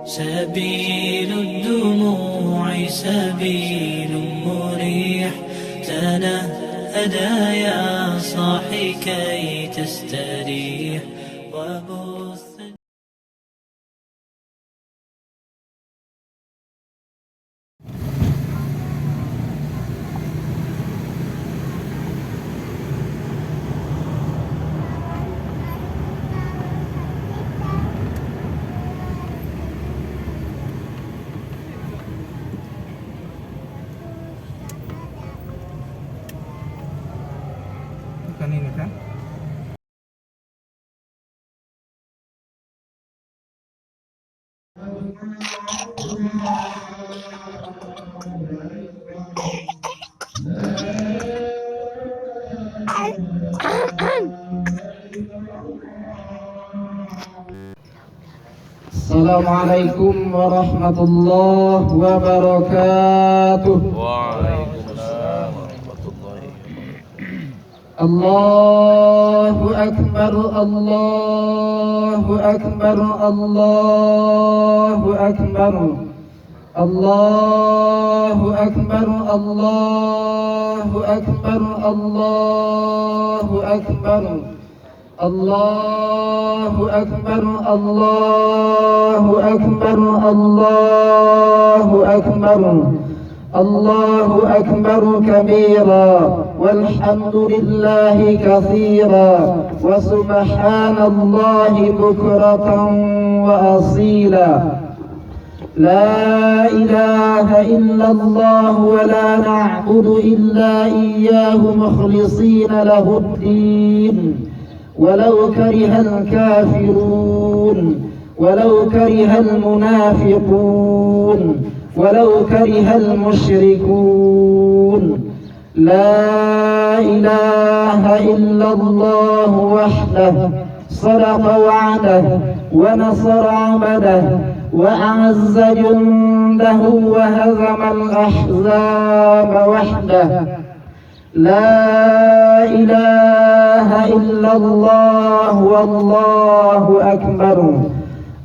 سبيل الدموع سبيل مريح، تنهدى يا صاحي كي تستريح وبث. Bukan ini kan? Assalamualaikum warahmatullahi wabarakatuh. Waalaikumsalam warahmatullahi wabarakatuh. Allahu akbar, Allahu akbar, Allahu akbar, Allahu akbar, Allahu akbar, Allahu akbar, Allahu akbar, Allahu akbar, Allahu akbar, Allahu akbar kabira, walhamdulillahi katsira, wa subhanallahi bukratan wa asila. La ilaha illallah wa la na'budu illa iyyahu mukhlishina lahuddin. ولو كره الكافرون ولو كره المنافقون ولو كره المشركون. لا إله إلا الله وحده صدق وعده ونصر عبده وأعز جنده وهزم الأحزاب وحده. لا إله إلا الله والله أكبر،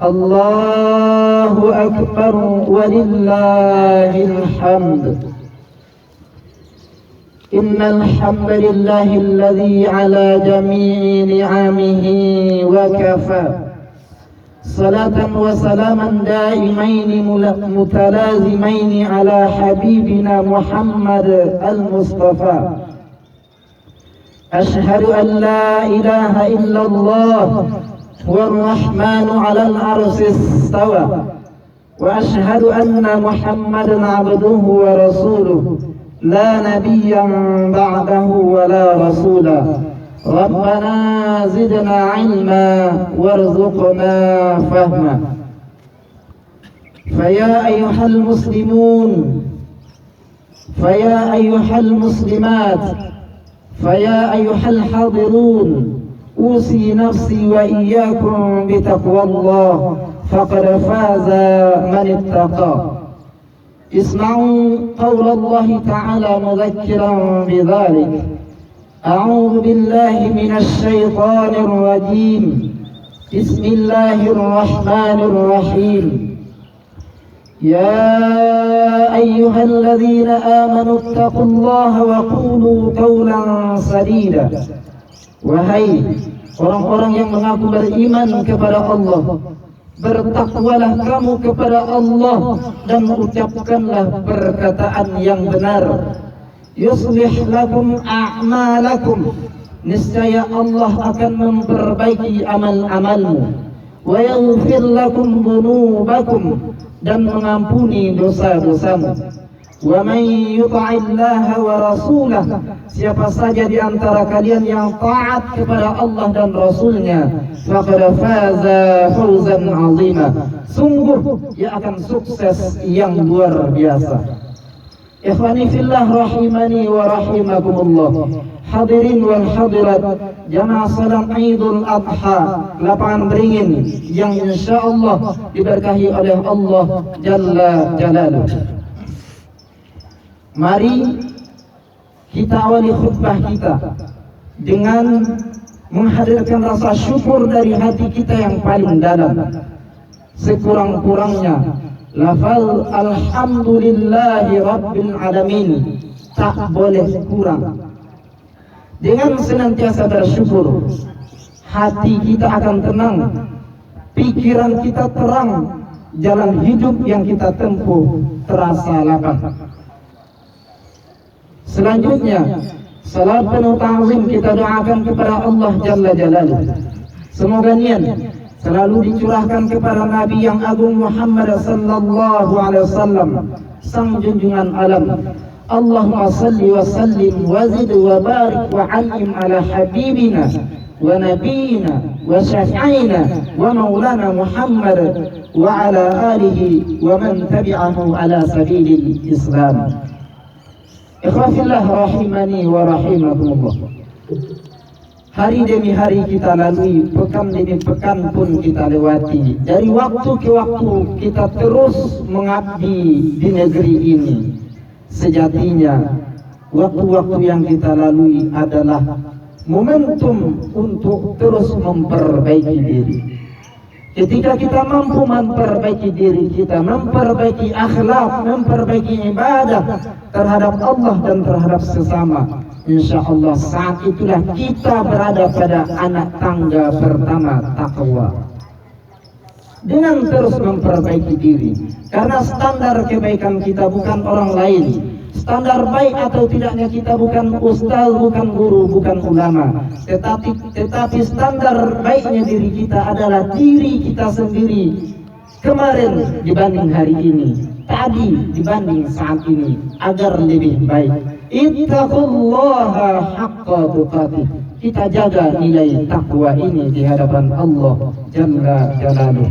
الله أكبر ولله الحمد. إن الحمد لله الذي على جميع نعمه وكفى، صلاة وسلاما دائمين متلازمين على حبيبنا محمد المصطفى. أشهد أن لا إله إلا الله والرحمن على العرش استوى، وأشهد أن محمدا عبده ورسوله لا نبيا بعده ولا رسولا. ربنا زدنا علما وارزقنا فهما. فيا أيها المسلمون، فيا أيها المسلمات، فيا أيها الحاضرون، أوصي نفسي وإياكم بتقوى الله، فقد فاز من اتقى. اسمعوا قول الله تعالى مذكرا بذلك: أعوذ بالله من الشيطان الرجيم، بسم الله الرحمن الرحيم. يا أيها الذين آمنوا اتقوا الله وقولوا قولا سديدا. Wahai orang-orang yang mengaku beriman kepada Allah, bertakwalah kamu kepada Allah dan ucapkanlah perkataan yang benar. Yuslih lakum a'malakum, niscaya Allah akan memperbaiki amal-amalmu. Wa yaghfir lakum dhunubakum, dan mengampuni dosa-dosamu. Wa man yuti'illaha wa rasulah, siapa saja di antara kalian yang taat kepada Allah dan Rasulnya, faqad faza fawzan 'azima, sungguh ia akan sukses yang luar biasa. Ikhwani fillah rahimani wa rahimakumullah. Hadirin wal hadirat, jamaah salat Idul Adha lapangan beringin yang insyaallah diberkahi oleh Allah Jalla Jalaluh. Mari kita awali khutbah kita dengan menghadirkan rasa syukur dari hati kita yang paling dalam. sekurang-kurangnya lafal alhamdulillahi rabbil alamin, tak boleh kurang. Dengan senantiasa bersyukur, hati kita akan tenang, pikiran kita terang, jalan hidup yang kita tempuh terasa lapang. Selanjutnya, salat penuh ta'zim kita doakan kepada Allah Jalla Jalaluh. Semoga niat selalu dicurahkan kepada Nabi yang agung Muhammad sallallahu alaihi wasallam, sang junjungan alam. Allahumma salli wa sallim wa zid wa barik wa an'im ala habibina wa nabiyina wa syafi'ina wa maulana Muhammad wa ala alihi wa man tabi'ahu ala sabilil Islam. Ikhwafillah rahimani wa rahimakumullah. Hari demi hari kita lalui, pekan demi pekan pun kita lewati. Dari waktu ke waktu kita terus mengabdi di negeri ini. Sejatinya waktu-waktu yang kita lalui adalah momentum untuk terus memperbaiki diri. Ketika kita mampu memperbaiki diri kita, memperbaiki akhlak, memperbaiki ibadah terhadap Allah dan terhadap sesama, insya Allah saat itulah kita berada pada anak tangga pertama takwa. Dengan terus memperbaiki diri, karena standar kebaikan kita bukan orang lain. Standar baik atau tidaknya kita bukan ustaz, bukan guru, bukan ulama, tetapi standar baiknya diri kita adalah diri kita sendiri. Kemarin dibanding hari ini, tadi dibanding saat ini, agar lebih baik. Ittaqullaha haqqa tuqatih. Kita jaga nilai takwa ini di hadapan Allah Jalla Jalaluh.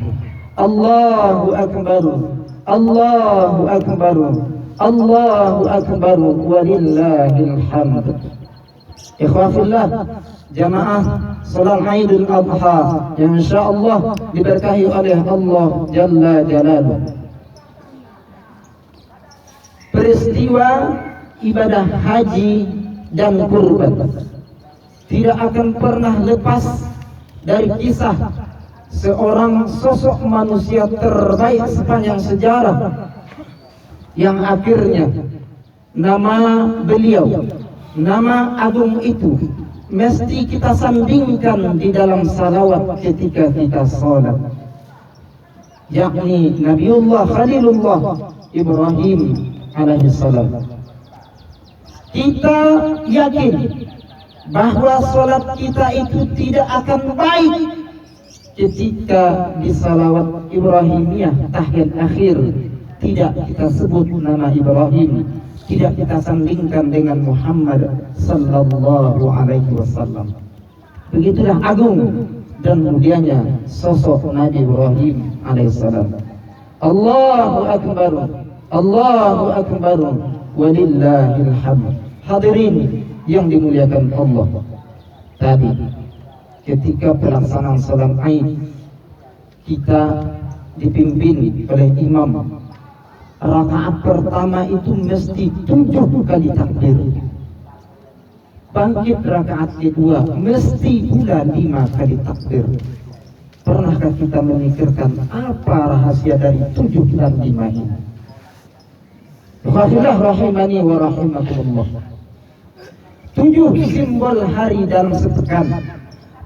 Allahu Akbar, Allahu Akbar, Allahu Akbar, walillahil hamd. Ikhwafillah, jamaah salat Idul Adha yang insyaallah diberkahi oleh Allah Jalla Jalaluh. Peristiwa ibadah haji dan kurban tidak akan pernah lepas dari kisah seorang sosok manusia terbaik sepanjang sejarah, yang akhirnya nama beliau, nama agung itu mesti kita sandingkan di dalam salawat ketika kita salat, yakni Nabiullah Khalilullah Ibrahim alaihissalam. Kita yakin bahwa salat kita itu tidak akan baik ketika di salawat Ibrahimiyah tahiyat akhir tidak kita sebut nama Ibrahim, tidak kita sandingkan dengan Muhammad sallallahu alaihi wasallam. Begitulah agung dan mulianya sosok Nabi Ibrahim alaihissalam. Allahu Akbar, Allahu Akbar, walillahil hamd. Hadirin yang dimuliakan Allah, tadi ketika pelaksanaan salat Id kita dipimpin oleh imam. Rakaat pertama itu mesti 7 kali takbir. Bangkit rakaat kedua mesti pula 5 kali takbir. Pernahkah kita memikirkan apa rahasia dari 7 dan 5 ini? Alhamdulillah rahimani wa rahimakumullah. 7 simbol hari dalam sepekan.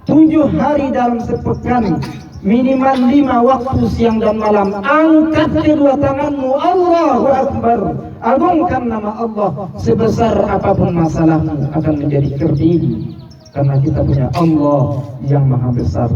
7 hari dalam sepekan, minimal 5 waktu siang dan malam. Angkat kedua tanganmu, Allahu Akbar. Agungkan nama Allah. Sebesar apapun masalahmu akan menjadi terdiri, karena kita punya Allah yang maha besar.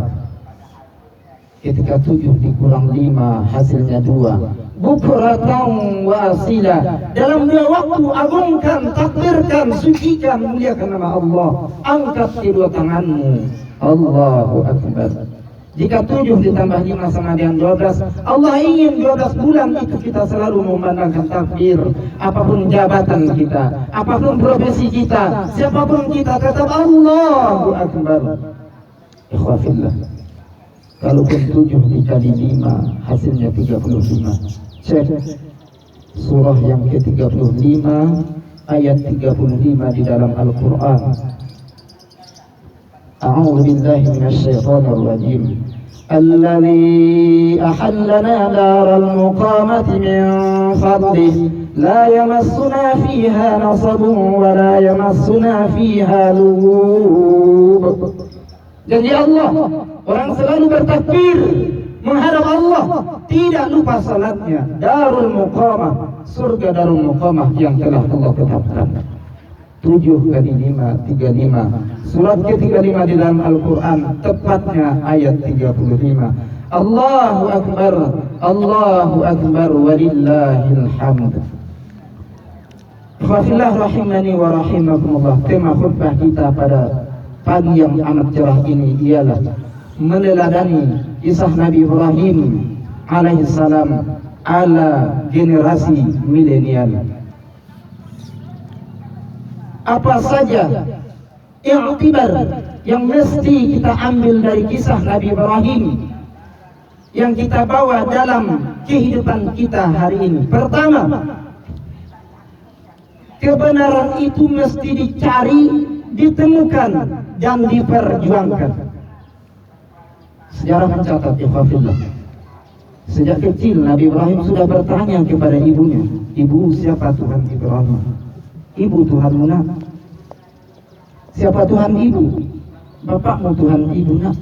Ketika 7 dikurang 5 hasilnya 2. Bukratan wa asila. Dalam 2 waktu agungkan, takbirkan, sucikan, muliakan nama Allah. Angkat kedua tanganmu, Allahu Akbar. Jika 7 ditambah 5 sama dengan 12, Allah ingin 12 bulan itu kita selalu memandangkan takbir. Apapun jabatan kita, apapun profesi kita, siapapun kita, tetap Allahu Akbar. Ikhwafillah, kalaupun 7 dikali 5 hasilnya 35. Cek surah yang ke-35 ayat 35 di dalam Al-Quran. A'udzu billahi minasyaitonir rajim. الذي أحلنا دار المقامة من فضله لا يمسنا فيها نصب ولا يمسنا فيها لغوب. Janji Allah, orang selalu bertakbir menghadap Allah, tidak lupa salatnya. Darul Muqamah, surga Darul Muqamah yang telah Allah tetapkan. 7x5 35. Surat ke-35 di dalam Al-Quran, tepatnya ayat 35. Allahu Akbar, Allahu Akbar, walillahil hamd. Ikhwafillah rahimani wa rahimakumullah. Tema khutbah kita pada pagi yang amat cerah ini ialah meneladani kisah Nabi Ibrahim alaihissalam ala generasi milenial. Apa saja i'tibar yang mesti kita ambil dari kisah Nabi Ibrahim yang kita bawa dalam kehidupan kita hari ini? Pertama, kebenaran itu mesti dicari, ditemukan, dan diperjuangkan. Sejarah mencatat, ikhwafillah, sejak kecil Nabi Ibrahim sudah bertanya kepada ibunya, "Ibu, siapa Tuhan Ibrahim?" "Ibu, Tuhanmu nak." "Siapa Tuhan ibu?" "Bapakmu Tuhan ibu nak."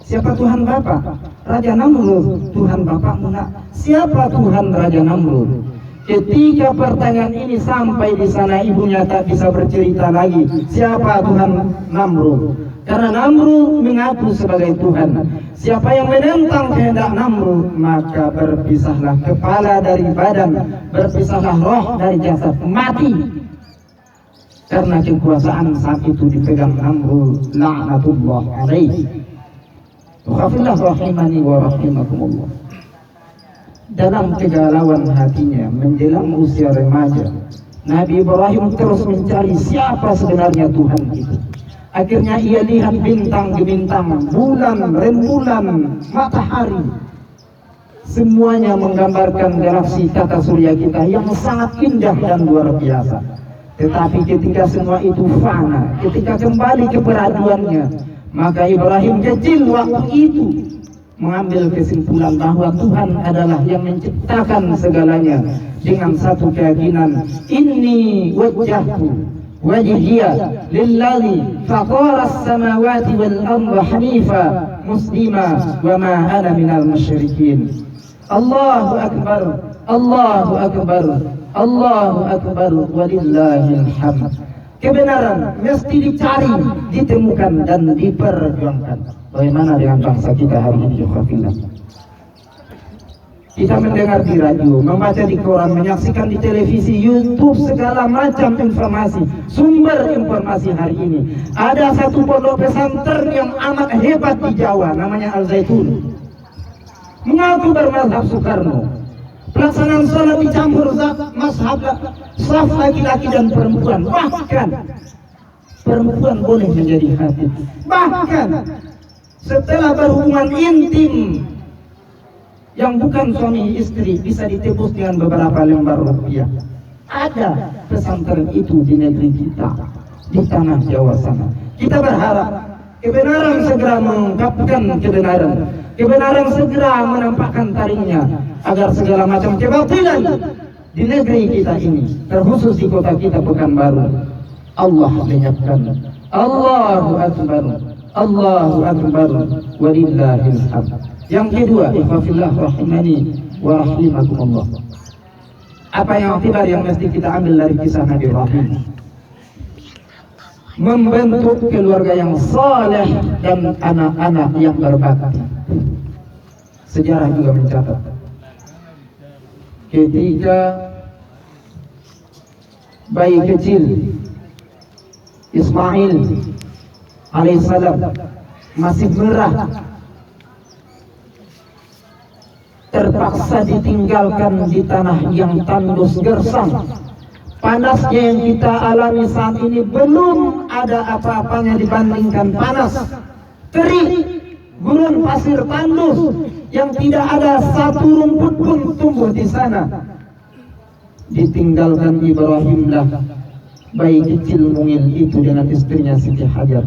"Siapa Tuhan bapak?" "Raja Namrud." "Tuhan bapakmu nak." "Siapa Tuhan Raja Namrud?" Ketika pertanyaan ini sampai di sana, ibunya tak bisa bercerita lagi siapa Tuhan Namrud, karena Namrud mengaku sebagai Tuhan. Siapa yang menentang kehendak Namrud, maka berpisahlah kepala dari badan, berpisahlah roh dari jasad, mati. Karena kekuasaan saat itu dipegang Namrud, laknatullah alaihi. Khafillah rahimani wa rahimakumullah. Dalam kegalauan hatinya menjelang usia remaja, Nabi Ibrahim terus mencari siapa sebenarnya Tuhan itu. Akhirnya ia lihat bintang-bintang, bulan, rembulan, matahari. Semuanya menggambarkan galaksi tata surya kita yang sangat indah dan luar biasa. Tetapi ketika semua itu fana, ketika kembali ke peraduannya, maka Ibrahim kecil waktu itu mengambil kesimpulan bahwa Tuhan adalah yang menciptakan segalanya dengan satu keyakinan, inni wajjahtu wajhiya lillazi fatara as-samawati wal arda hanifa muslima wa ma ana minal musyrikin. Allahu akbar, Allahu akbar, Allahu akbar, walillahil hamd. Kebenaran mesti dicari, ditemukan, dan diperjuangkan. Bagaimana dengan bangsa kita hari ini? Kita mendengar di radio, membaca di koran, menyaksikan di televisi, YouTube, segala macam informasi, sumber informasi hari ini. Ada satu pondok pesantren yang amat hebat di Jawa, namanya Al-Zaitun, mengaku bermazhab Soekarno. Pelaksanaan salat dicampur mazhab saf laki-laki dan perempuan. Bahkan perempuan boleh menjadi khatib. Bahkan setelah berhubungan intim yang bukan suami istri bisa ditebus dengan beberapa lembar rupiah. Ada pesantren itu di negeri kita, di tanah Jawa sana. Kita berharap kebenaran segera mengungkapkan kebenaran, kebenaran segera menampakkan taringnya, agar segala macam kebatilan di negeri kita ini, terkhusus di kota kita Pekanbaru, Allah lenyapkan. Allahu akbar, Allahu akbar, walillahil hamd. Yang kedua, ikhwafillah rahimani wa rahimakumullah. Apa yang aktibar yang mesti kita ambil dari kisah Nabi Ibrahim? Membentuk keluarga yang saleh dan anak-anak yang berbakti. Sejarah juga mencatat, ketika bayi kecil Ismail alaihissalam masih merah, terpaksa ditinggalkan di tanah yang tandus gersang. Panasnya yang kita alami saat ini belum ada apa-apanya dibandingkan panas terik, gurun pasir tandus yang tidak ada satu rumput pun tumbuh di sana. Ditinggalkan Ibrahimlah bayi kecil mungil itu dengan istrinya Siti Hajar.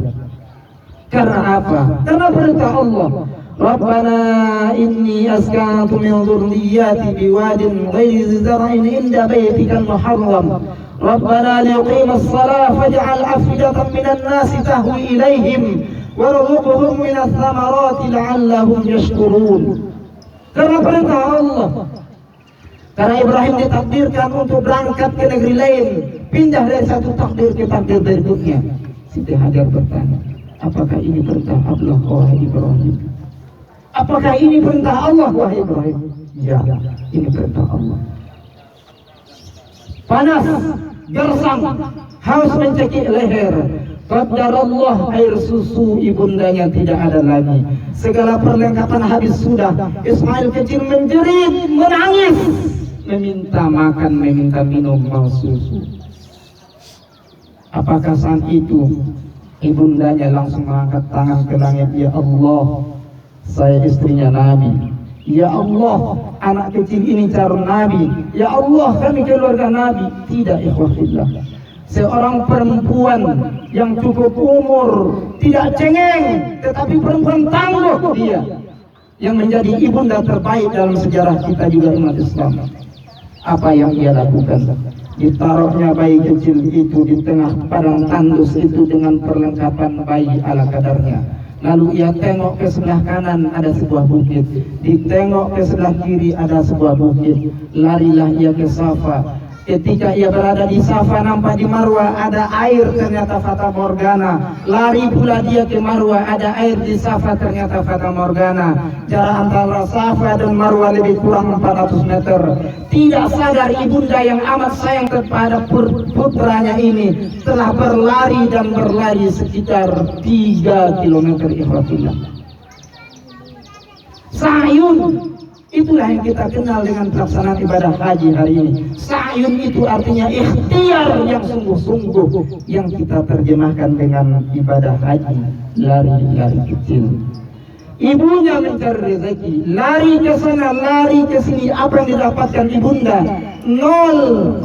Karena apa? Karena perintah Allah. Rabbana inni askantu min dhurriyyati biwadin ghairi dhi zar'in inda baytikal muharram Rabbana liqimas salah faj'al afidatan minan nasi tahwi ilaihim warzuqhum minats thamarati la'allahum yashkurun. Karena perintah Allah, karena Ibrahim ditakdirkan untuk berangkat ke negeri lain, pindah dari satu takdir ke takdir berikutnya. Siti Hajar bertanya, apakah ini perintah Allah wahai Ibrahim? Apakah ini perintah Allah wahai Ibrahim? Ya, ini perintah Allah. Panas, gersang, haus mencekik leher. Qadarallah, air susu ibundanya tidak ada lagi. Segala perlengkapan habis sudah. Ismail kecil menjerit, menangis, meminta makan, meminta minum, mau susu. Apakah saat itu ibundanya langsung mengangkat tangan ke langit? Ya Allah, saya istrinya Nabi. Ya Allah, anak kecil ini calon Nabi. Ya Allah, kami keluarga Nabi. Tidak, ikhwafillah. Seorang perempuan yang cukup umur, tidak cengeng, tetapi perempuan tangguh dia, yang menjadi ibunda terbaik dalam sejarah kita juga umat Islam. Apa yang ia lakukan? Ditaruhnya bayi kecil itu di tengah padang tandus itu dengan perlengkapan bayi ala kadarnya. Lalu ia tengok ke sebelah kanan ada sebuah bukit, ditengok ke sebelah kiri ada sebuah bukit. Larilah ia ke Safa. Ketika ia berada di Safa, nampak di Marwa ada air, ternyata Fata Morgana. Lari pula dia ke Marwa, ada air di Safa, ternyata Fata Morgana. Jarak antara Safa dan Marwa lebih kurang 400 meter. Tidak sadar ibunda yang amat sayang kepada putranya ini telah berlari dan berlari sekitar 3 kilometer ikhwafillah. Sa'yun, itulah yang kita kenal dengan pelaksanaan ibadah haji hari ini. Sa'yun itu artinya ikhtiar yang sungguh-sungguh, yang kita terjemahkan dengan ibadah haji, lari-lari kecil. Ibunya mencari rezeki, lari ke sana, lari ke sini. Apa yang didapatkan ibunda? 0,0,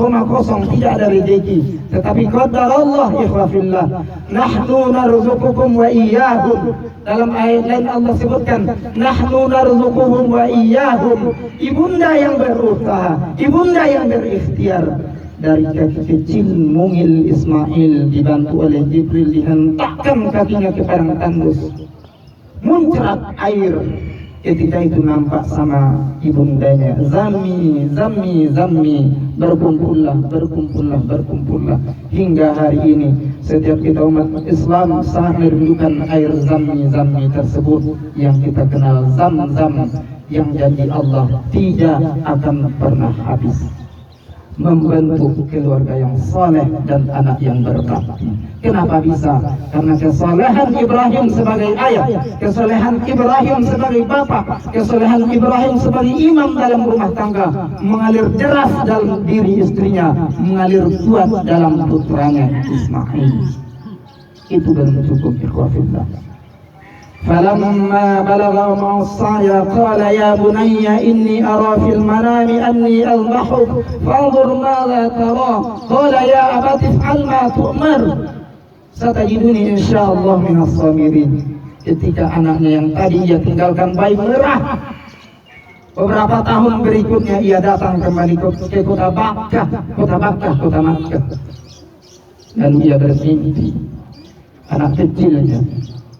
tidak ada rezeki. Tetapi qadar Allah, ikhwafillah, nahnu narzuqukum wa iyyahum. Dalam ayat lain Allah sebutkan nahnu narzuquhum wa iyyahum. Ibunda yang berusaha, ibunda yang berikhtiar. Dari kaki kecil mungil Ismail dibantu oleh Jibril dihentakkan kakinya ke padang tandus, muncrat air. Ketika itu nampak sama ibundanya, Zammi, Zammi, Zammi, berkumpullah, berkumpullah, berkumpullah. Hingga hari ini setiap kita umat Islam sangat merindukan air Zammi, Zammi tersebut yang kita kenal Zam-Zam, yang janji Allah tidak akan pernah habis. Membentuk keluarga yang saleh dan anak yang berbakti. Kenapa bisa? Karena kesalehan Ibrahim sebagai ayah, kesalehan Ibrahim sebagai bapak, kesalehan Ibrahim sebagai imam dalam rumah tangga mengalir deras dalam diri istrinya, mengalir kuat dalam putranya Ismail. Itu belum cukup, ikhwafillah. فلما بلغ معه السعي قال يا بني إني أرى في المنام أني أذبحك فانظر ماذا ترى قال يا أبت افعل ما تؤمر ستجدني إن شاء الله من الصابرين. Ketika anaknya yang tadi ia tinggalkan bayi merah, beberapa tahun berikutnya ia datang kembali ke kota Makkah, kota Makkah. Lalu ia bermimpi anak kecilnya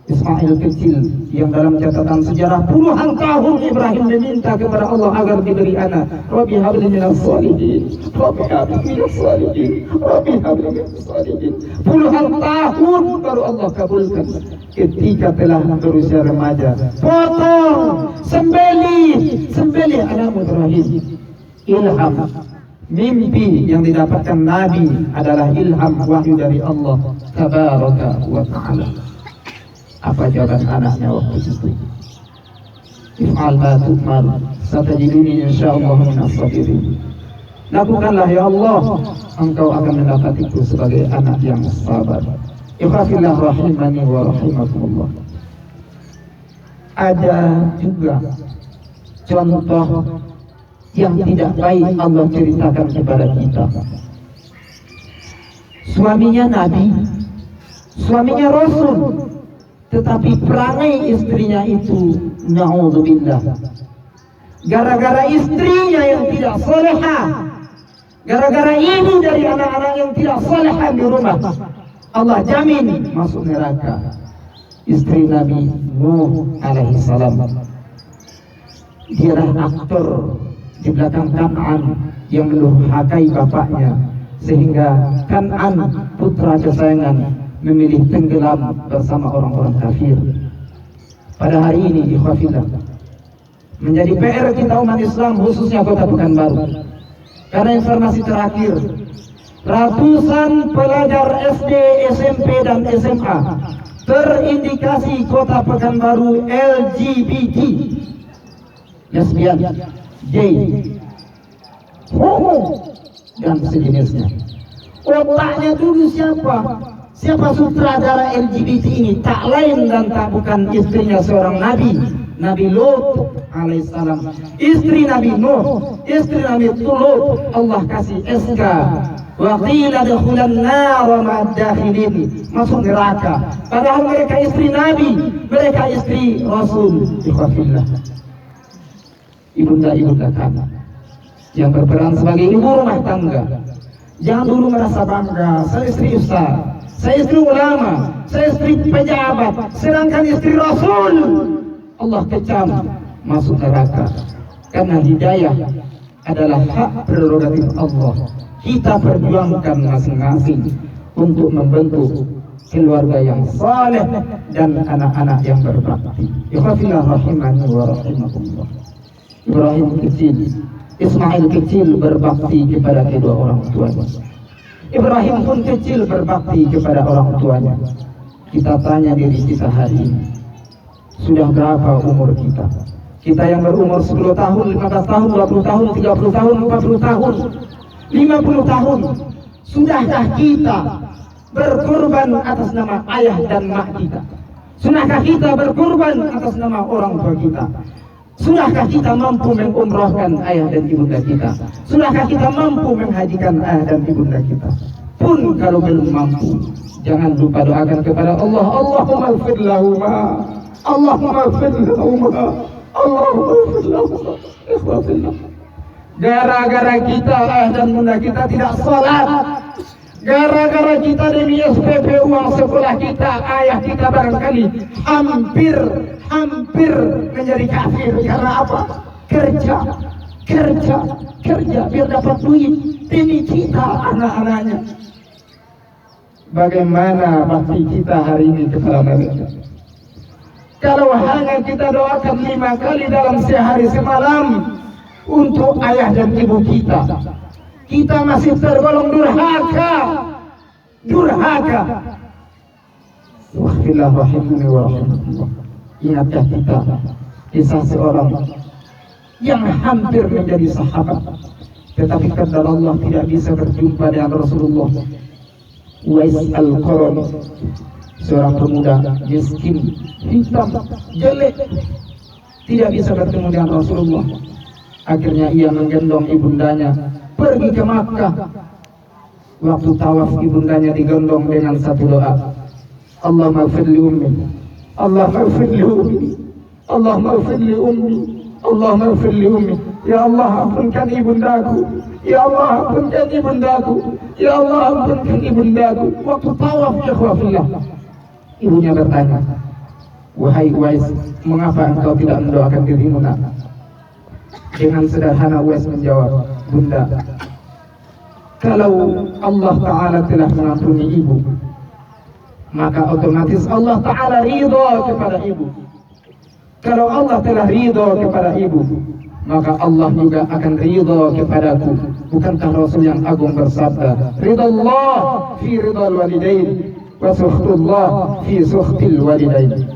Ismail kecil, yang dalam catatan sejarah puluhan tahun Ibrahim meminta kepada Allah agar diberi anak. Rabbi habli minas salihin, Rabbi habli minas salihin, Rabbi habli minas salihin. Puluhan tahun baru Allah kabulkan. Ketika telah berusia remaja, potong, sembelih anakmu terakhir. Ilham, mimpi yang didapatkan Nabi adalah ilham wahyu dari Allah Tabaraka wa Ta'ala. Apa jawaban anaknya waktu itu? If'al ma tu'mar satajiduni insyaallah minas sabirin. Lakukanlah ya Allah, engkau akan mendapatiku sebagai anak yang sabar. Ikhwafillah rahimani wa rahimakumullah. Ada juga contoh yang tidak baik Allah ceritakan kepada kita. Suaminya Nabi, suaminya Rasul, tetapi perangai istrinya itu na'udzubillah. Gara-gara istrinya yang tidak salehah, gara-gara ibu dari anak-anak yang tidak salehah di rumah, Allah jamin masuk neraka. Istri Nabi Nuh alaihi salam, dialah aktor di belakang Kan'an yang mendurhakai bapaknya, sehingga Kan'an putra kesayangan memilih tenggelam bersama orang-orang kafir. Pada hari ini ikhwafillah, menjadi PR kita umat Islam khususnya Kota Pekanbaru, karena informasi terakhir ratusan pelajar SD, SMP dan SMA terindikasi Kota Pekanbaru LGBT, lesbian, gay, homo dan sejenisnya. Otaknya dulu siapa? Siapa sutradara LGBT ini? Tak lain dan tak bukan istrinya seorang nabi, Nabi Lut alaihissalam. Istri Nabi Nuh, istri Nabi Lut, Allah kasih SK. Wa qila dukhulan nar ma'ad dakhilin, masuk neraka. Padahal mereka istri Nabi, mereka istri Rasul. Ikhwafillah, ibunda-ibunda kami yang berperan sebagai ibu rumah tangga, jangan dulu merasa bangga, saya istri ustaz, saya istri ulama, saya istri pejabat, sedangkan istri Rasul Allah kecam, masuk neraka. Karena hidayah adalah hak prerogatif Allah. Kita perjuangkan masing-masing untuk membentuk keluarga yang saleh dan anak-anak yang berbakti. Ikhwafillah rahimani wa rahimakumullah. Ibrahim kecil, Ismail kecil berbakti kepada kedua orang tuanya. Ibrahim pun kecil berbakti kepada orang tuanya. Kita tanya diri kita hari ini, sudah berapa umur kita? Kita yang berumur 10 tahun, 15 tahun, 20 tahun, 30 tahun, 40 tahun, 50 tahun, sudahkah kita berkorban atas nama ayah dan mak kita? Sudahkah kita berkorban atas nama orang tua kita? Sudahkah kita mampu mengumrohkan ayah dan ibunda kita? Sudahkah kita mampu menghajikan ayah dan ibunda kita? Pun kalau belum mampu, jangan lupa doakan kepada Allah. Allahumma ighfir lahuma, Allahumma ighfir lahuma, Allahumma ighfir lahuma. Ikhwafillah, gara-gara kita ayah dan bunda kita tidak salat, gara-gara kita demi SPP uang sekolah kita, ayah kita barangkali hampir menjadi kafir. Karena apa? Kerja biar dapat duit demi kita anak-anaknya. Bagaimana bakti kita hari ini kepada mereka? Kalau hanya kita doakan 5 kali dalam sehari semalam untuk ayah dan ibu kita, kita masih tergolong durhaka. Wahillah rahimani wa rahmatullah. Ingatkah kita kisah seorang yang hampir menjadi sahabat, tetapi kata Allah tidak bisa berjumpa dengan Rasulullah. Uwais al-Qarni, seorang pemuda miskin, hitam, jelek, tidak bisa bertemu dengan Rasulullah. Akhirnya ia menggendong ibundanya pergi ke Makkah. Waktu tawaf ibundanya digendong dengan satu doa, Allahumma ighfir li ummi, Allahumma ighfir li ummi, Allahumma ighfir li ummi, Allahumma ighfir li ummi. Ya Allah, ampunkan ibundaku, ya Allah, ampunkan ibundaku, ya Allah, ampunkan ibundaku. Waktu tawaf, ikhwafillah, ibunya bertanya, wahai Uwais, mengapa engkau tidak mendoakan dirimu nak? Dengan sederhana Uwais menjawab, bunda, kalau Allah Ta'ala telah mengampuni ibu, maka otomatis Allah Ta'ala ridho kepada ibu. Kalau Allah telah ridho kepada ibu, maka Allah juga akan ridho kepadaku. Bukankah Rasul yang agung bersabda, ridallah fi ridal walidain wa sukhtullah fi sukhtil walidain.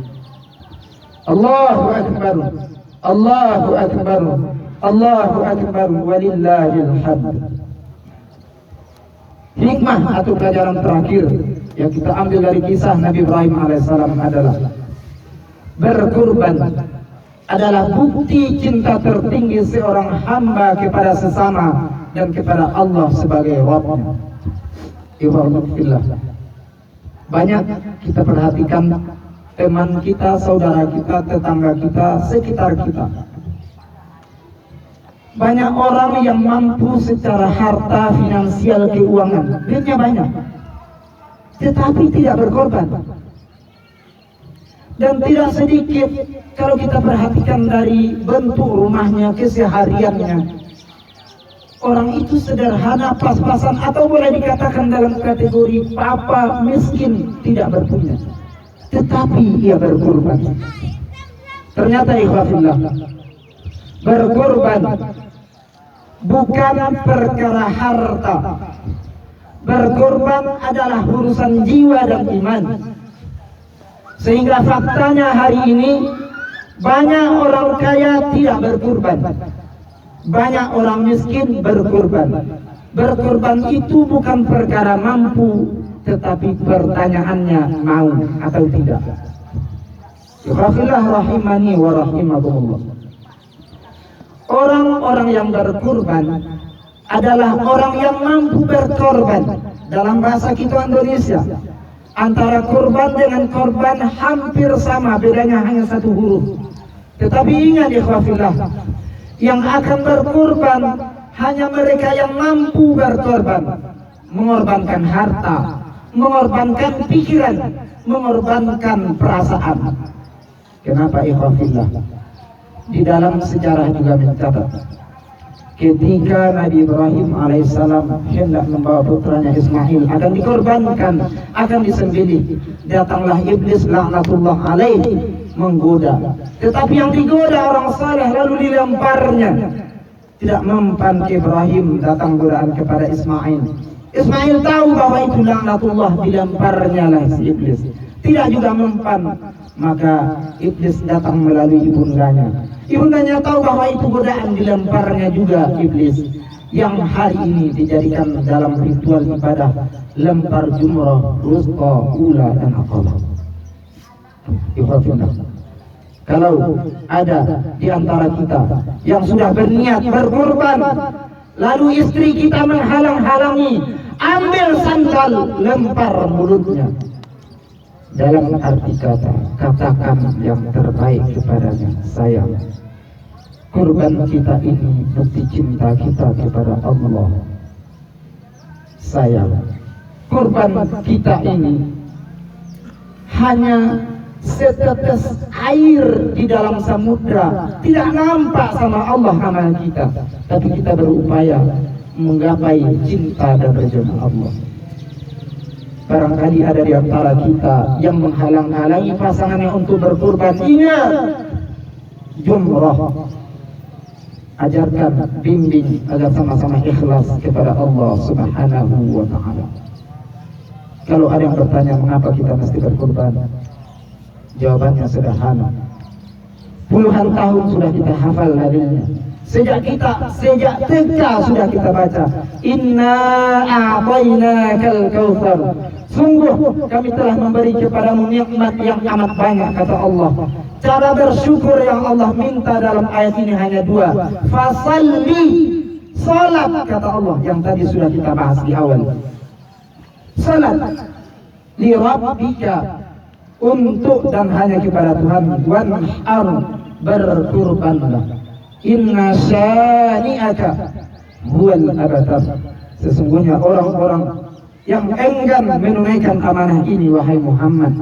Allahu Akbar, Allahu Akbar, Allahu Akbar, walillahil hamd. Hikmah atau pelajaran terakhir yang kita ambil dari kisah Nabi Ibrahim alaihissalam adalah berkorban adalah bukti cinta tertinggi seorang hamba kepada sesama dan kepada Allah sebagai Rabb-Nya. Ikhwanillah, banyak kita perhatikan teman kita, saudara kita, tetangga kita, sekitar kita. Banyak orang yang mampu secara harta, finansial, keuangan, duitnya banyak, tetapi tidak berkorban. Dan tidak sedikit kalau kita perhatikan dari bentuk rumahnya, kesehariannya, orang itu sederhana, pas-pasan, atau boleh dikatakan dalam kategori papa miskin, tidak berpunya, tetapi ia berkorban. Ternyata ikhwafillah, berkorban bukan perkara harta. Berkorban adalah urusan jiwa dan iman. Sehingga faktanya hari ini banyak orang kaya tidak berkorban, banyak orang miskin berkorban. Berkorban itu bukan perkara mampu, tetapi pertanyaannya mau atau tidak. Ikhwafillah rahimani wa rahimakumullah. Orang-orang yang berkorban adalah orang yang mampu berkorban. Dalam bahasa kita Indonesia, antara korban dengan korban hampir sama, bedanya hanya satu huruf. Tetapi ingat ikhwafillah, yang akan berkorban hanya mereka yang mampu berkorban, mengorbankan harta, mengorbankan pikiran, mengorbankan perasaan. Kenapa ikhwafillah? Di dalam sejarah juga mencatat, ketika Nabi Ibrahim alaihissalam hendak membawa putranya Ismail akan dikorbankan, akan disembelih, datanglah iblis laknatullah alaihi menggoda. Tetapi yang digoda orang saleh lalu dilemparnya. Tidak mempan Ibrahim datang godaan kepada Ismail. Ismail tahu bahwa itu laknatullah, dilemparnya lah si iblis. Tidak juga mempan, maka iblis datang melalui ibundanya. Ibundanya tahu bahwa itu godaan, dilemparnya juga iblis. Yang hari ini dijadikan dalam ritual ibadah lempar jumrah, wusta, ula, dan aqabah. Kalau ada di antara kita yang sudah berniat berkorban, lalu istri kita menghalang-halangi, ambil sandal, lempar mulutnya. Dalam arti kata, katakan yang terbaik kepadanya, sayang. Korban kita ini bukti cinta kita kepada Allah. Sayang, korban kita ini hanya setetes air di dalam samudra, tidak nampak sama Allah amal kita, tapi kita berupaya menggapai cinta dan rejono Allah. Barangkali ada di antara kita yang menghalang-halangi pasangannya untuk berkorban. Ingat, jumrah, ajarkan, bimbing agar sama-sama ikhlas kepada Allah Subhanahu wa ta'ala. Kalau ada yang bertanya mengapa kita mesti berkorban, jawabannya sederhana. Puluhan tahun sudah kita hafal hadisnya. Sejak TK sudah kita baca, Inna a'tainakal kautsar. Sungguh kami telah memberi kepadamu nikmat yang amat banyak, kata Allah. Cara bersyukur yang Allah minta dalam ayat ini hanya dua. Fasalli, salat, kata Allah, yang tadi sudah kita bahas di awal. Salat li rabbika, untuk dan hanya kepada Tuhan. Wanhar, berkurbanlah. Inna syani'aka huwal abtar. Sesungguhnya orang-orang yang enggan menunaikan amanah ini, wahai Muhammad,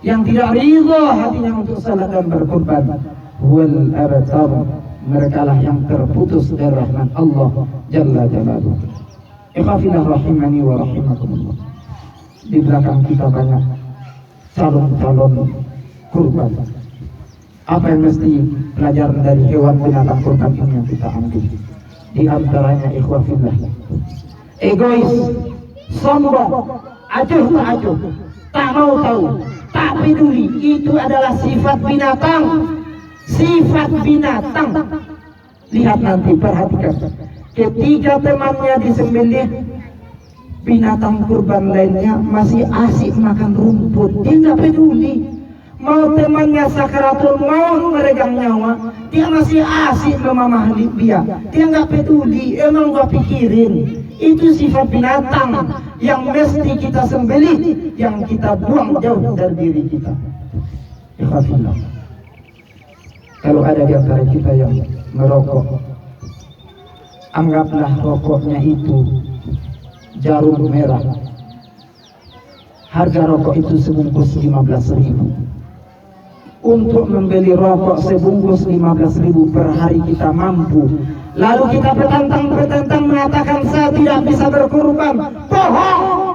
yang tidak ridha hatinya untuk salat dan berkorban, huwal abtar, mereka lah yang terputus dari rahmat Allah Jalla Jalaluhu. Ikhwafillah rahimani wa rahimakumullah. Di belakang kita banyak calon-calon kurban. Apa yang mesti pelajaran dari hewan binatang kurban ini yang kita ambil? Di antaranya ikhwafillah, egois, sombong, acuh, tak mau tahu, tak peduli. Itu adalah sifat binatang. Sifat binatang. Lihat nanti, perhatikan. Ketika temannya disembelih, binatang kurban lainnya masih asik makan rumput, dia nggak peduli. Mau temannya sakaratul maut meregang nyawa, dia masih asik memamah dia nggak peduli. Emang gua pikirin, itu sifat binatang yang mesti kita sembelih, yang kita buang jauh dari diri kita. Ikhafillah. Kalau ada di antara kita yang merokok, anggaplah rokoknya itu jarum merah. Harga rokok itu sebungkus 15.000. Untuk membeli rokok sebungkus 15.000 per hari kita mampu. Lalu kita bertentang mengatakan saya tidak bisa berkorban. Bohong.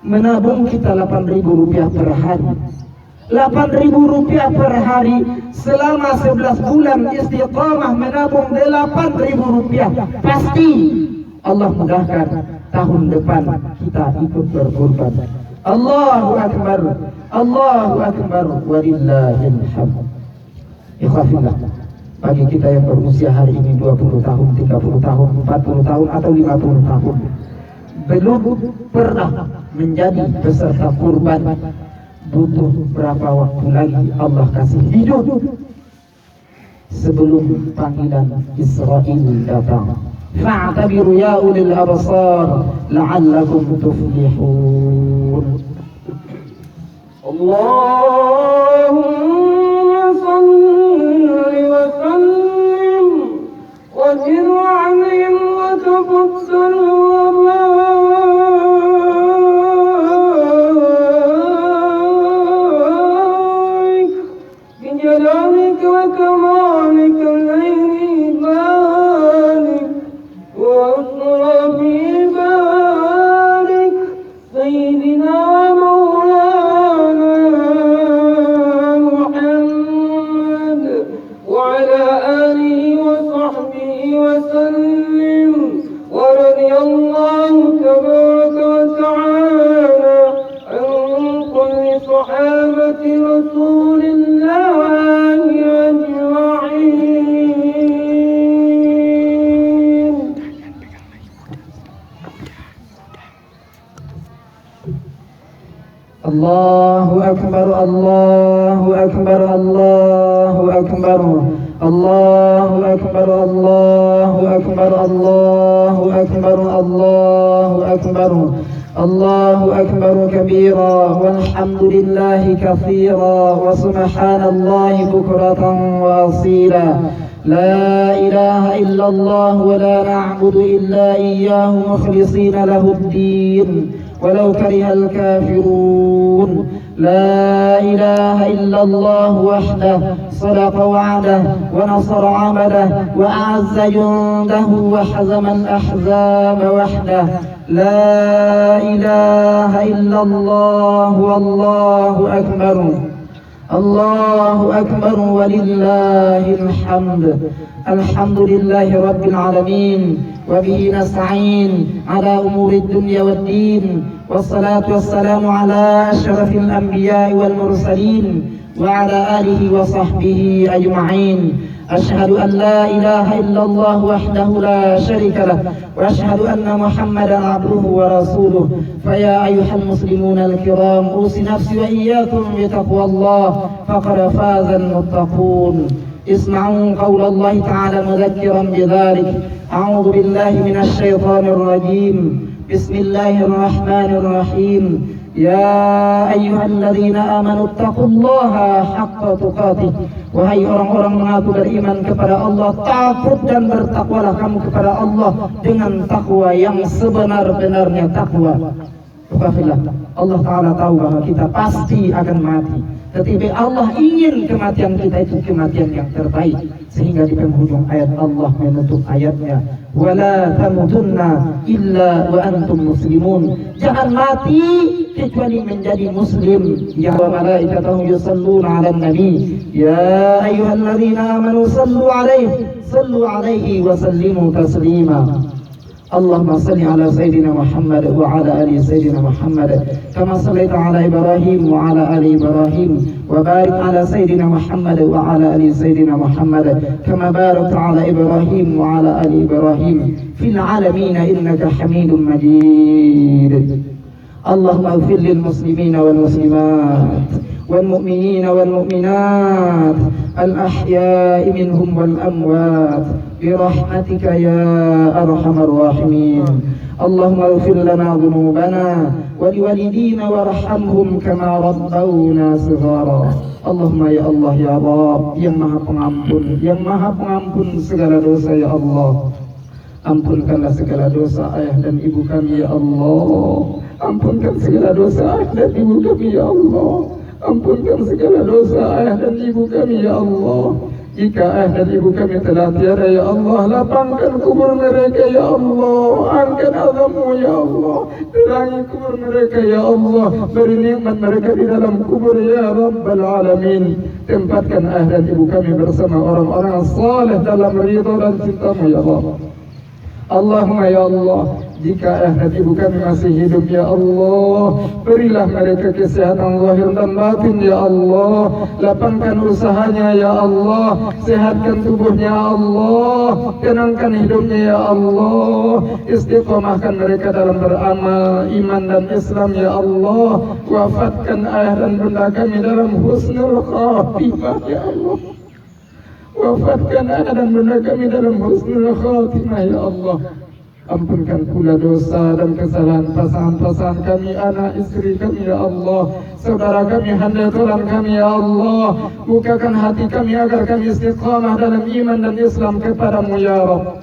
Menabung kita 8.000 rupiah per hari. 8.000 rupiah per hari selama 11 bulan istiqamah menabung 8.000 rupiah. Pasti Allah mudahkan tahun depan kita ikut berkorban. Allahu Akbar, Allahu Akbar, walillahil hamd. Ikhwafillah, bagi kita yang berusia hari ini 20 tahun, 30 tahun, 40 tahun atau 50 tahun belum pernah menjadi peserta kurban, butuh berapa waktu lagi Allah kasih hidup sebelum panggilan Israil datang. Fa'tabiru ya ulil absar la'allakum tuflihun. Allahumma salli wa sallim wa zid 'alayhim wa tafaddal wa barik bi jalalika wa kamalika al-'aini barik wa asrafi barik sayyidina رسول الله أجمعين. الله أكبر الله أكبر الله أكبر الله أكبر الله أكبر الله أكبر الله أكبر الله أكبر كبيرا والحمد لله كثيرا وسبحان الله بكرة وأصيلا. لا إله إلا الله ولا نعبد إلا إياه مخلصين له الدين ولو كره الكافرون. لا إله إلا الله وحده صدق وعده ونصر عبده وأعز جنده وحزم الأحزاب وحده. لا إله إلا الله والله أكبر. الله أكبر ولله الحمد. الحمد لله رب العالمين وبه نستعين على أمور الدنيا والدين والصلاة والسلام على أشرف الأنبياء والمرسلين وعلى آله وصحبه أجمعين. أشهد أن لا إله إلا الله وحده لا شريك له وأشهد أن محمدا عبده ورسوله. فيا أيها المسلمون الكرام أوصي نفسي وإياكم بتقوى الله فقد فاز المتقون. اسمعوا قول الله تعالى مذكرا بذلك. أعوذ بالله من الشيطان الرجيم. بسم الله الرحمن الرحيم. يا أيها الذين آمنوا اتقوا الله حق تقاته. Wahai orang-orang mengaku beriman kepada Allah, takut dan bertakwalah kamu kepada Allah dengan takwa yang sebenar-benarnya takwa. Allah Ta'ala tahu bahwa kita pasti akan mati, tetapi Allah ingin kematian kita itu kematian yang terbaik. Sehingga di penghujung ayat Allah menutup ayatnya, wala tamutunna illa wa antum muslimun. Jangan mati kecuali menjadi muslim. Ya malaikatahu yusalluna 'alan nabi ya ayyuhalladzina amanu sallu 'alaihi wa sallimu taslima. اللهم صل على سيدنا محمد وعلى آل سيدنا محمد كما صليت على إبراهيم وعلى آل إبراهيم وبارك على سيدنا محمد وعلى آل سيدنا محمد كما باركت على إبراهيم وعلى آل إبراهيم في العالمين إنك حميد مجيد. اللهم اغفر للمسلمين والمسلمات والمؤمنين والمؤمنات الأحياء منهم والأموات برحمتك يا أرحم الراحمين. اللهم اغفر لنا ذنوبنا ولوالدينا وارحمهم كما ربونا صغارا. Allahumma ya Allah ya Rabb, yang maha pengampun segala dosa ya Allah. Ampunkanlah segala dosa ayah dan ibu kami ya Allah. Ampunkan segala dosa ayah dan ibu kami ya Allah. Ampunkan segala dosa ayah dan ibu kami ya Allah. Jika ayah dan ibu kami telah tiada ya Allah, lapangkan kubur mereka ya Allah. Angkat azabmu ya Allah. Terangi kubur mereka ya Allah. Beri nikmat mereka di dalam kubur ya Rabbal Alamin. Tempatkan ayah dan ibu kami bersama orang-orang saleh dalam ridha dan cintamu ya Allah. Allahumma ya Allah, jika ayah dan ibu kami masih hidup ya Allah, berilah mereka kesehatan zahir dan batin ya Allah. Lapangkan usahanya ya Allah. Sehatkan tubuhnya ya Allah. Tenangkan hidupnya ya Allah. Istiqamahkan mereka dalam beramal iman dan Islam ya Allah. Wafatkan ayah dan bunda kami dalam husnul khatimah ya Allah. Wafatkan anak dan bunda kami dalam husnul khatimah ya Allah. Ampunkan pula dosa dan kesalahan pasangan-pasangan kami, anak istri kami ya Allah. Saudara kami, handai tolong kami ya Allah. Bukakan hati kami agar kami istiqamah dalam iman dan Islam kepadamu ya Rabb.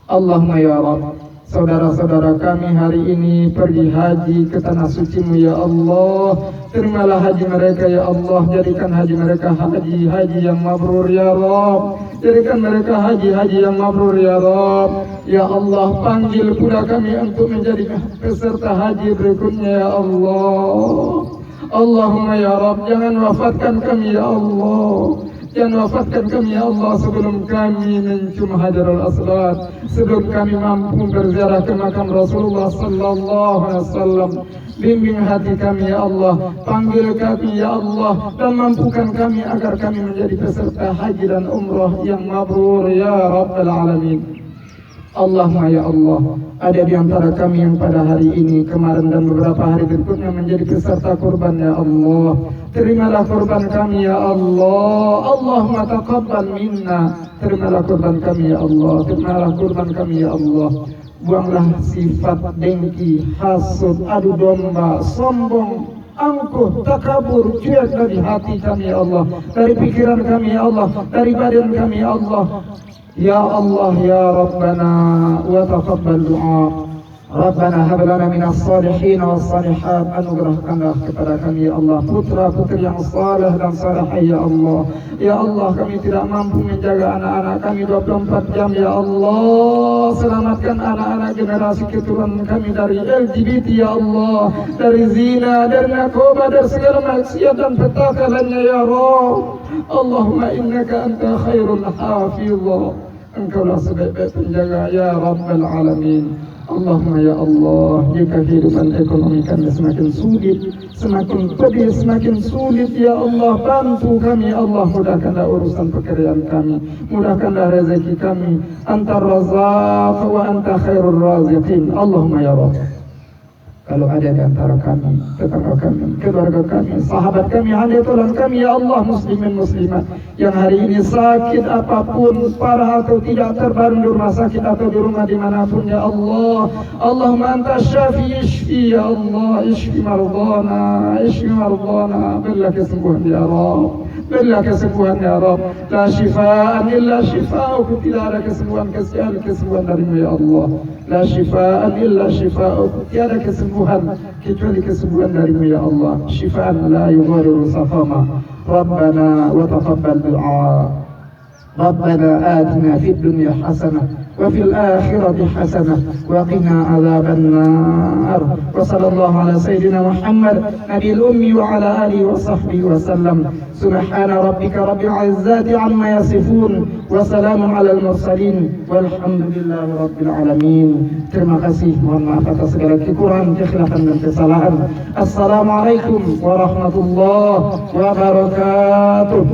Allahumma ya Rabb, saudara-saudara kami hari ini pergi haji ke tanah suci-Mu ya Allah. Terimalah haji mereka ya Allah. Jadikan haji mereka haji yang mabrur ya Rabb. Jadikan mereka haji yang mabrur ya Rabb. Ya Allah, panggil pula kami untuk menjadi peserta haji berikutnya ya Allah. Allahumma ya Rabb, jangan wafatkan kami ya Allah. Jangan wafatkan kami ya Allah sebelum kami mencium Hajarul Aswad, sebelum kami mampu berziarah ke makam Rasulullah sallallahu alaihi wasallam. Bimbing hati kami ya Allah, panggil kami ya Allah, dan mampukan kami agar kami menjadi peserta haji dan umrah yang mabrur ya Rabbal Alamin. Allahumma ya Allah, ada di antara kami yang pada hari ini, kemarin dan beberapa hari berikutnya menjadi peserta kurban ya Allah. Terimalah kurban kami ya Allah. Allahumma taqabbal minna. Terimalah kurban kami ya Allah. Terimalah kurban kami ya Allah. Buanglah sifat dengki, hasud, adu domba, sombong, angkuh, takabur, cuek dari hati kami ya Allah, dari pikiran kami ya Allah, dari badan kami ya Allah. Ya Allah ya Rabbana wa taqabbal du'a. Rabbana hab lana minas salihin was salihat. Anugerahkanlah kepada kami ya Allah putra-putri yang saleh dan salihah ya Allah. Ya Allah, kami tidak mampu menjaga anak-anak kami 24 jam ya Allah. Selamatkan anak-anak generasi keturunan kami dari LGBT ya Allah, dari zina, dari narkoba, dari segala maksiat dan petaka lainnya ya Rabb. Allahumma innaka anta khairul hafizah. Engkaulah sebaik-baik penjaga ya Rabbal Alamin. Allahumma ya Allah, jika kehidupan ekonomi kami semakin sulit, semakin pedih, semakin sulit ya Allah, bantu kami ya Allah. Mudahkanlah urusan pekerjaan kami, mudahkanlah rezeki kami. Anta Razzaq wa anta khairur raziqin. Allahumma ya Rabb, kalau ada di antara kami, tetangga kami, keluarga kami, sahabat kami, handai tolong kami ya Allah, muslimin muslimat yang hari ini sakit apapun, parah atau tidak, terbaring di rumah sakit atau di rumah dimanapun ya Allah. Allahumma anta syafi, ishfi ya Allah, ishfi mardana, ishfi mardana. Berilah kesembuhan ya Rabb, berilah kesembuhan ya Rabb. La shifaan illa shifa'uk, tidak ada kesembuhan kesembuhan darimu ya Allah. La shifaan illa shifa'uk, tiada kesembuhan kecuali kesembuhan darimu ya Allah. Shifaan la yughadiru saqama. Rabbana wa taqabbal du'a. Rabbana atina fid dunya hasanah wa fil akhirati hasanah wa qina adzaban nar. Wa sallallahu ala sayyidina Muhammad nabiyil ummi wa ala alihi wa sahbihi wa sallam. Subhana rabbika rabbil izzati amma yasifun wa salamun alal mursalin walhamdulillahi rabbil alamin. Terima kasih, mohon maaf atas segala kekurangan, kekhilafan dan kesalahan. Assalamualaikum warahmatullahi wabarakatuh.